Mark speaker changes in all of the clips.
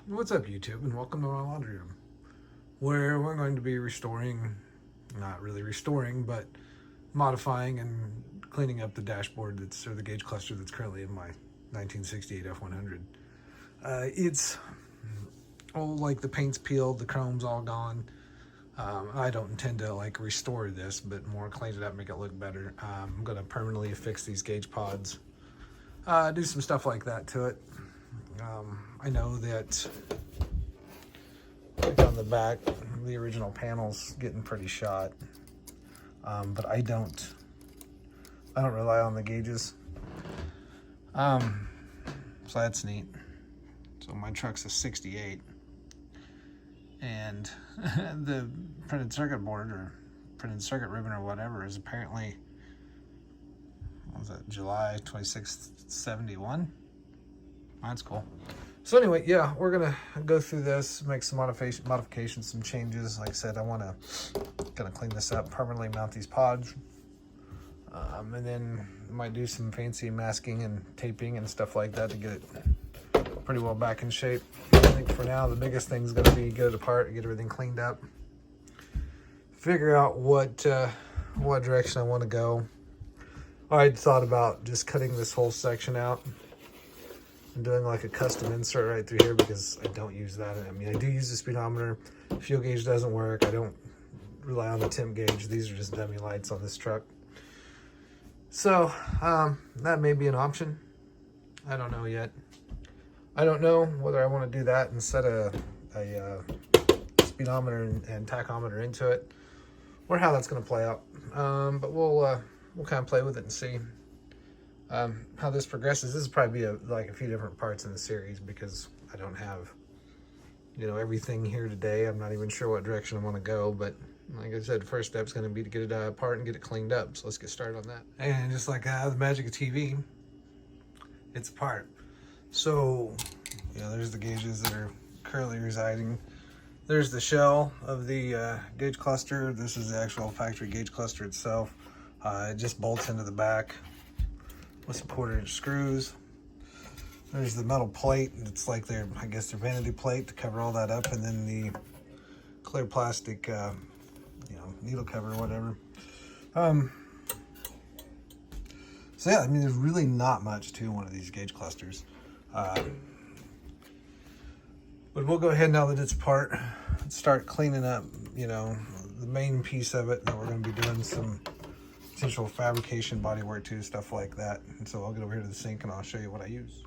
Speaker 1: What's up, YouTube, and welcome to my laundry room, where we're going to be restoring, not really restoring, but modifying and cleaning up the dashboard or the gauge cluster that's currently in my 1968 F100. It's all like the paint's peeled, the chrome's all gone. I don't intend to like restore this, but more clean it up, make it look better. I'm going to permanently affix these gauge pods, do some stuff like that to it. I know that like on the back, the original panel's getting pretty shot, but I don't rely on the gauges. So that's neat. So my truck's a 68, and the printed circuit board or printed circuit ribbon or whatever is apparently, what was that, July 26th, 71? That's cool. So anyway, yeah, we're gonna go through this, make some modifications, some changes. Like I said, I gonna clean this up, permanently mount these pods, and then might do some fancy masking and taping and stuff like that to get it pretty well back in shape. I think for now, the biggest thing is gonna be get it apart, get everything cleaned up, figure out what direction I want to go. I thought about just cutting this whole section out and doing like a custom insert right through here, because I don't use that. I mean, I do use the speedometer. Fuel gauge doesn't work. I don't rely on the temp gauge. These are just dummy lights on this truck. So that may be an option. I don't know yet. I don't know whether I want to do that and set a speedometer and tachometer into it, or how that's going to play out. But we'll kind of play with it and see how this progresses. This is probably like a few different parts in the series, because I don't have, everything here today. I'm not even sure what direction I want to go, but like I said, first step is going to be to get it apart and get it cleaned up. So let's get started on that. And just like the magic of TV, it's apart. So, there's the gauges that are currently residing. There's the shell of the gauge cluster. This is the actual factory gauge cluster itself. It just bolts into the back with some 1/4-inch screws. There's the metal plate. It's like their vanity plate to cover all that up, and then the clear plastic, needle cover or whatever. So yeah, I mean, there's really not much to one of these gauge clusters. But we'll go ahead, now that it's apart, and start cleaning up, the main piece of it. That we're going to be doing some potential fabrication bodywork to, stuff like that. And so I'll get over here to the sink and I'll show you what I use.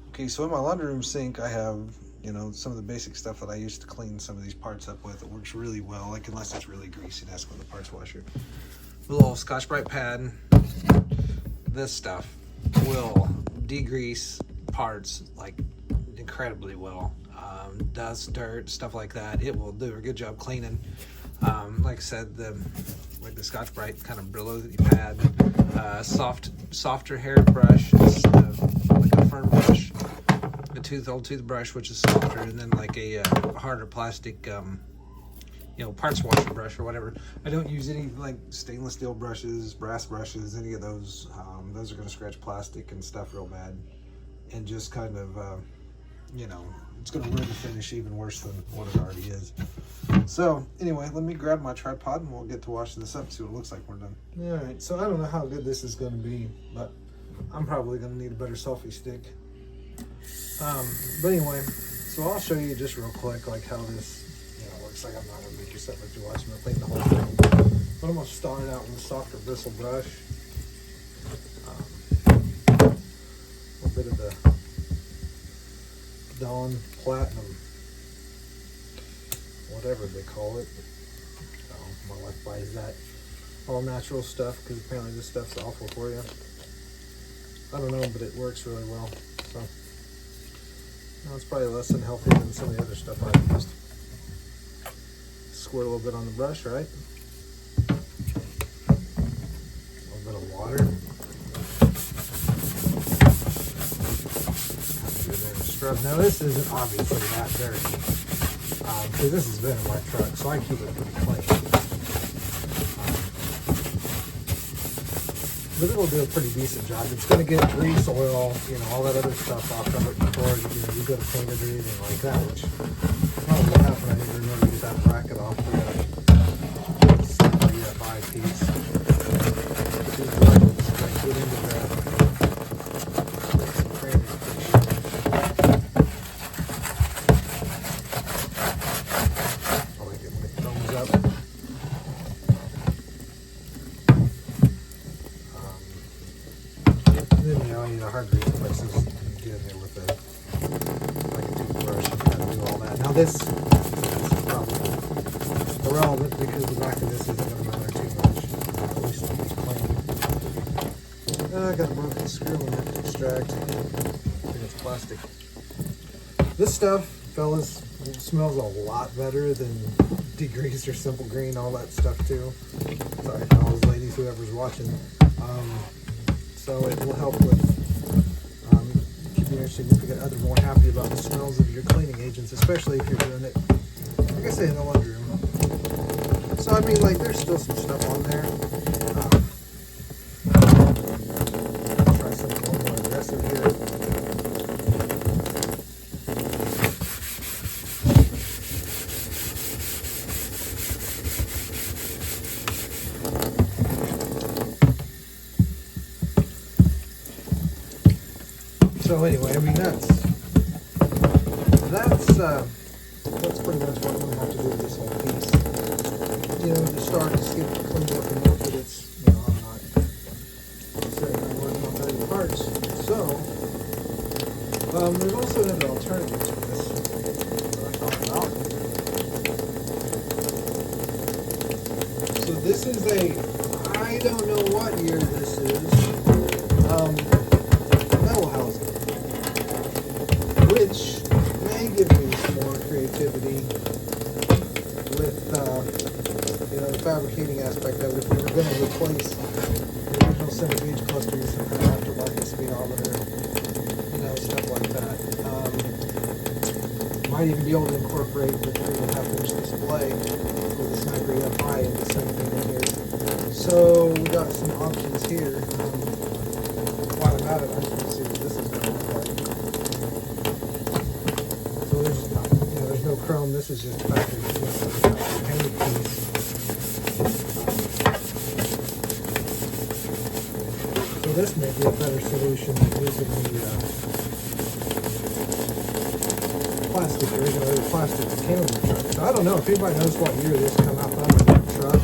Speaker 1: Okay, so in my laundry room sink, I have, some of the basic stuff that I used to clean some of these parts up with. It works really well, like unless it's really greasy, that's with the parts washer. A little Scotch-Brite pad. This stuff will degrease parts like incredibly well. Dust, dirt, stuff like that. It will do a good job cleaning. Like I said, the Scotch-Brite kind of Brillo pad, softer haired brush, is like a firm brush, old toothbrush, which is softer, and then like a harder plastic, parts washer brush or whatever. I don't use any like stainless steel brushes, brass brushes, any of those. Those are going to scratch plastic and stuff real bad, and just kind of, it's going to ruin the finish even worse than what it already is. So anyway, let me grab my tripod and we'll get to washing this up and see what it looks like when we're done. All right, so I don't know how good this is going to be, but I'm probably going to need a better selfie stick. But anyway, so I'll show you just real quick like how this works. Like, I'm not going to make you sit like you're watching me clean the whole thing, but I'm going to start out with a softer bristle brush. A little bit of the Dawn Platinum, whatever they call it. My wife buys that all natural stuff because apparently this stuff's awful for you. I don't know, but it works really well. So it's probably less unhealthy than some of the other stuff I've used. Squirt a little bit on the brush, right? A little bit of water. Scrub. Now this isn't obviously that dirty, because this has been in my truck, so I keep it pretty clean. but it'll do a pretty decent job. It's going to get grease, oil, you know, all that other stuff off of it before you go to paint it or anything like that, which probably will happen. I need to remember to get that bracket off for the EFI piece. These brackets get into that. Some framing I like it when it comes up. And then, you know, I need a hard grease places and get in there with like a toothbrush and kind of do all that. Now this is probably irrelevant because the back of this isn't going to matter too much. At least when it's clean. I got a broken screw and I have to extract. I think it's plastic. This stuff, fellas, smells a lot better than degreased or simple green, all that stuff too. Sorry for all those ladies, whoever's watching. So it will help with keeping your significant other more happy about the smells of your cleaning agents, especially if you're doing it, like I say, in the laundry room. So I mean, like, there's still some stuff on there. Try something a little more aggressive here. So anyway, I mean that's pretty much what we have to do with this whole piece. You know, to start, just get it cleaned up enough that it's, you know, I'm not sitting there working on 30 parts. So there's also another alternative to this that I thought about. So this is I don't know what year this is, metal housing, which may give me some more creativity with you know, the fabricating aspect of it. If we were going to replace the original center gauge clusters and aftermarket speedometer, you know, stuff like that. Might even be able to incorporate the 3.5-inch display with the Sniper EFI and the same thing in here. So we got some options here. While I'm at it, I just want to see what this is going to look like. So there's, you know, there's no chrome. This is just factory painted piece. So this may be a better solution than using the plastic, original plastic canister truck. So I don't know if anybody knows what year this came out on the truck,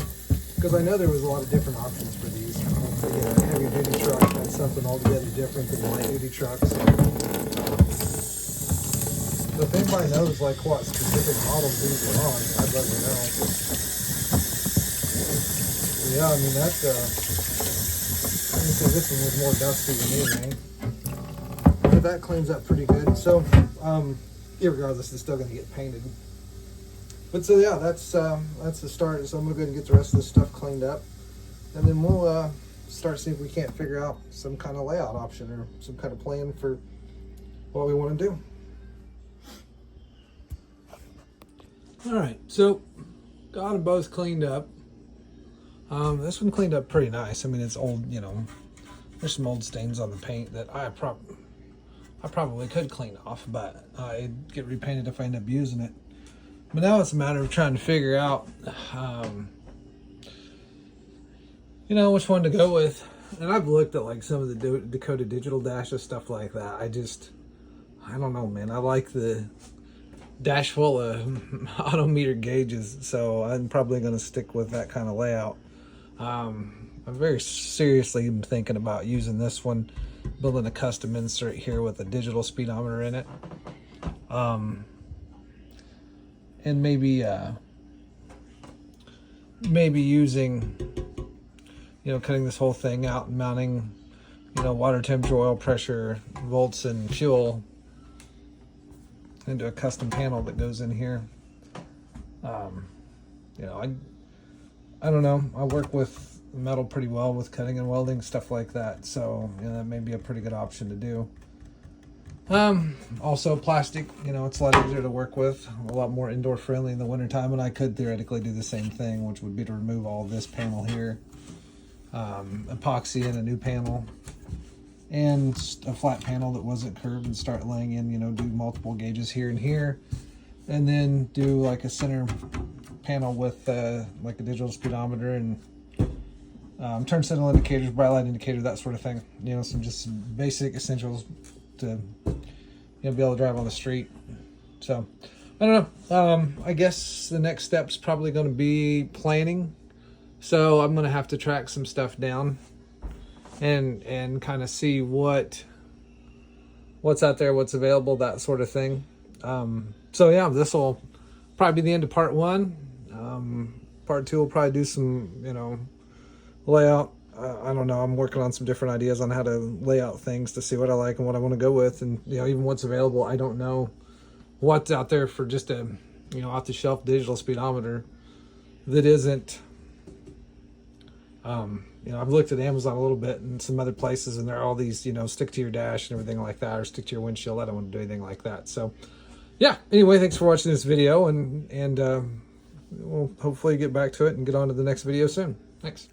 Speaker 1: because I know there was a lot of different options for these. So, you know, a heavy duty truck, that's something altogether different than light duty trucks. But if anybody knows like what specific models these were on, I'd let me know. Yeah, I mean that. I can say this one was more dusty than anything, but that cleans up pretty good. So, irregardless, it's still going to get painted. But so yeah, that's the start. So I'm gonna go ahead and get the rest of this stuff cleaned up, and then we'll start seeing if we can't figure out some kind of layout option or some kind of plan for what we want to do. All right, so got them both cleaned up. This one cleaned up pretty nice. I mean, it's old, you know, there's some old stains on the paint that I probably could clean off, but it'd get repainted if I end up using it. But now it's a matter of trying to figure out, you know, which one to go with. And I've looked at like some of the Dakota Digital dashes, stuff like that. I don't know, man. I like the dash full of odometer gauges, so I'm probably going to stick with that kind of layout. I'm very seriously thinking about using this one, building a custom insert here with a digital speedometer in it. And maybe using, you know, cutting this whole thing out and mounting, you know, water temperature, oil pressure, volts, and fuel into a custom panel that goes in here. You know, I don't know. I work with metal pretty well with cutting and welding, stuff like that. So, you know, that may be a pretty good option to do. Also plastic, you know, it's a lot easier to work with, a lot more indoor friendly in the wintertime, and I could theoretically do the same thing, which would be to remove all this panel here epoxy in a new panel, and a flat panel that wasn't curved, and start laying in, you know, do multiple gauges here and here, and then do like a center panel with like a digital speedometer and turn signal indicators, bright light indicator, that sort of thing. You know, some basic essentials to, you know, be able to drive on the street. So I don't know. I guess the next step's probably going to be planning. So I'm going to have to track some stuff down and kind of see what's out there, what's available, that sort of thing. So yeah, this will probably be the end of part 1. Part 2 will probably do some, you know, layout. I don't know. I'm working on some different ideas on how to lay out things to see what I like and what I want to go with, and you know, even what's available. I don't know what's out there for just a, you know, off the shelf digital speedometer that isn't. You know, I've looked at Amazon a little bit and some other places, and there are all these, you know, stick to your dash and everything like that, or stick to your windshield. I don't want to do anything like that. So, yeah. Anyway, thanks for watching this video, and we'll hopefully get back to it and get on to the next video soon. Thanks.